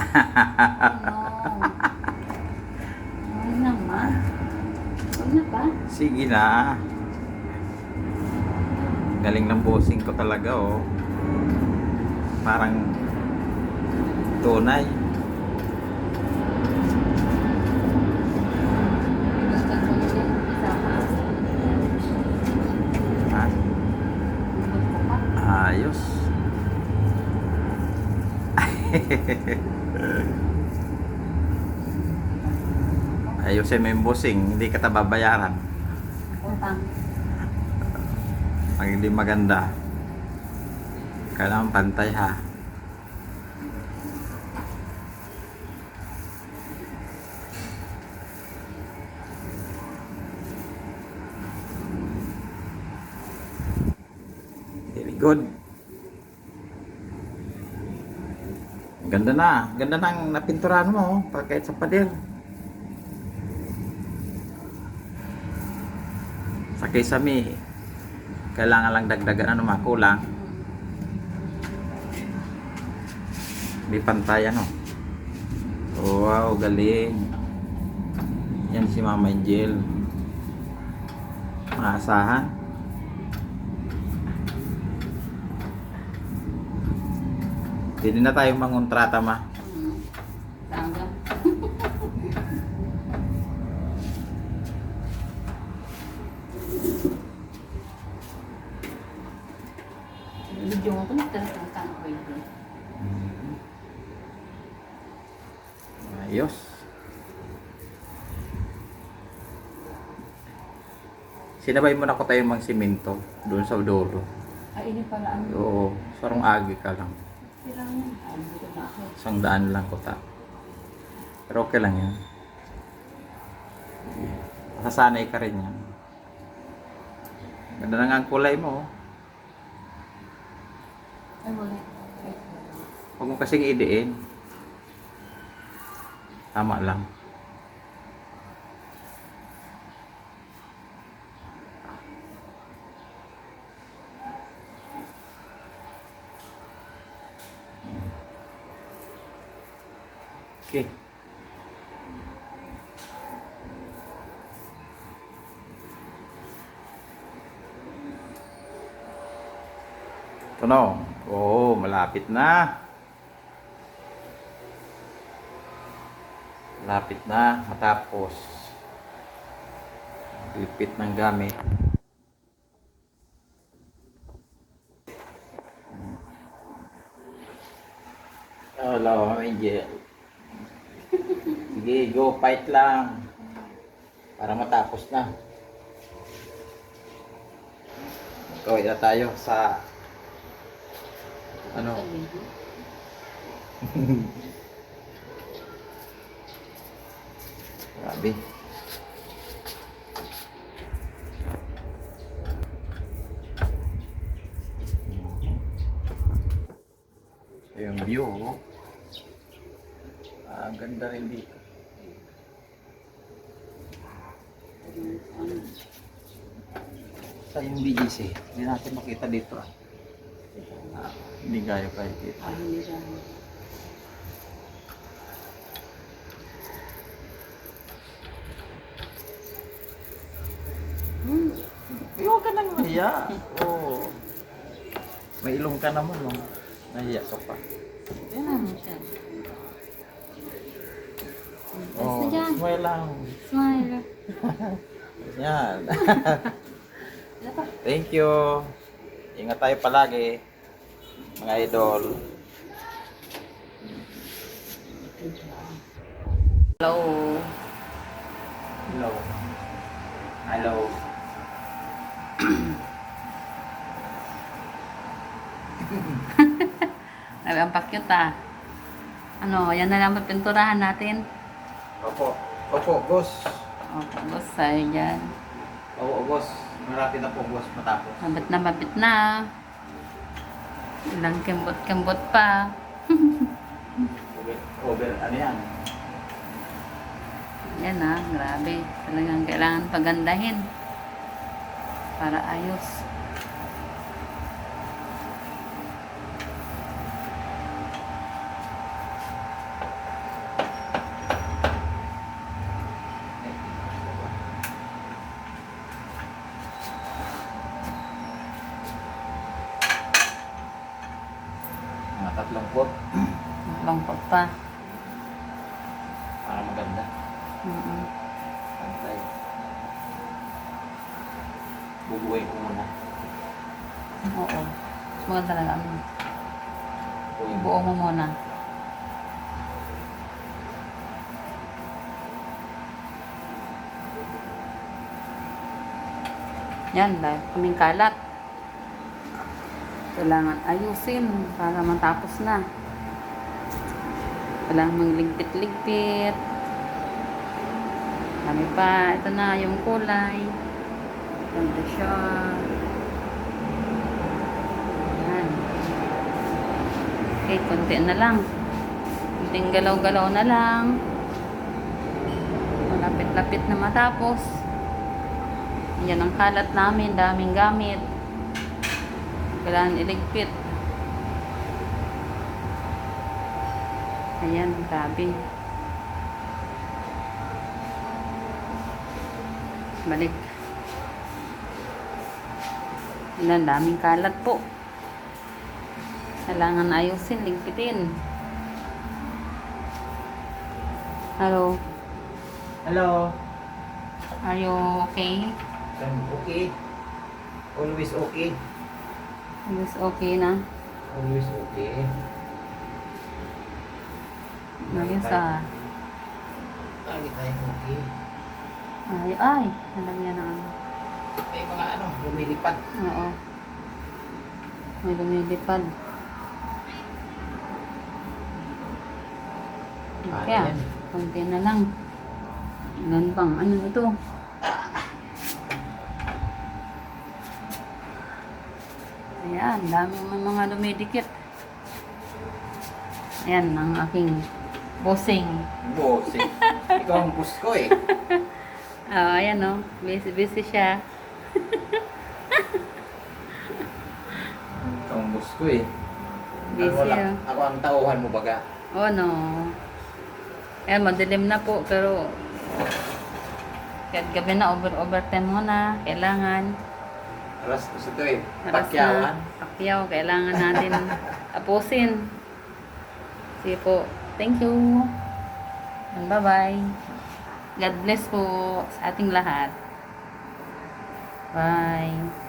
Ano? Ay naman. Huwag na ba? Sige na. Galing ng bossing ko talaga, oh. Parang tunay. Gusto ko din isama. Ha? Gusto ka? Ayos. Ayusin mo yung bossing, hindi ka babayaran. Utang. Pag hindi maganda, kailangan pantay, ha. Very good. Ganda na. Ganda ng napinturahan mo, oh, kahit sa pader. Sa kisame, kailangan lang dagdagan ano, makulang. May pantay, ano. Wow, galing. Yan si Mama Angel. Maasahan. Hindi na tayo mangontrata, ma. Tangga. Video mo ko nagtatang ko ito. Ayos. Sinabay mo na ko tayo mang simento doon sa dulo. Ay, ini pala ang Oo, sarong agi ka lang. kailangan. Ay, dito na ako. 100 lang ko ta. Pero okay lang yan. Masasanay ka rin yan. Ganda na nga ang kulay mo, oh. Ay, wala. Ay, Huwag mo kasing idiin. Tama lang. Okay. Ito na. Oo, malapit na. Malapit na matapos. Lipit ng gamit. Hello, Angel. Sige, go, fight lang. Para matapos na. Kaway na tayo sa ano? Grabe. Ito yung view, oh. Ang ganda rin dito. Sa yung BGC, hindi natin makita dito, ah. Hindi gaya kayo dito. Ah, hindi siya. Huwag ka nang mahiya. Oo. May ilong ka naman, no? Nahiya ka pa. Yan naman siya. Oh, Basta dyan. smile lang. Smile. Yan. Wala pa. Thank you. Ingat tayo palagi, mga idol. Hello. Hello. Hello. Ay, ang pakyut ah. Ano, yan na lang pinturahan natin. Opo. Opo, boss. O, tapos ay dyan. Oo, boss. Marami na po, boss, matapos. Mabit na. Ilang kembot-kembot pa. Over, ano yan? Yan ah, grabe. Talagang kailangan pagandahin. Para ayos. pa. Para maganda. Mm-mm. Pantay. Bubuhay ko muna. Oo. Mas maganda talaga. Bubuhay mo. Buo mo muna. Yan, dahil kaming kalat. Kailangan ayusin para matapos na. Kailangan magligpit-ligpit. Kami pa, ito na yung kulay. Ganda siya. Yan. Okay, konti na lang. Kunting galaw-galaw na lang. Malapit-lapit na matapos. Yan ang kalat namin, daming gamit. Kailangan iligpit. Ayan, grabe. Balik. Yan, daming kalat po. Kailangan ayusin, ligpitin. Hello. Hello. Are you okay? I'm okay. Always okay. Is okay na? Always okay. Ayos ah. Lagi tayong okay. Ay. Alam niya na ano. May mga lumilipad. Oo. May lumilipad. Kaya, yan? konti na lang. Ilan pang, ano ito? Ayan, daming mga dumidikit. Ayan, ang aking bossing. Bossing. Ikaw ang boss ko eh. Ayan o, busy siya. Ikaw ang boss ko eh. Busy Ako ang tauhan mo baga. Oh no. Ayan, madilim na po, pero kahit gabi na, overtime muna. Kailangan. Alas ko sa ito eh. Aras Pakyawan. na, pakyaw, kailangan natin tapusin. Sige po. Thank you. And bye-bye. God bless po sa ating lahat. Bye.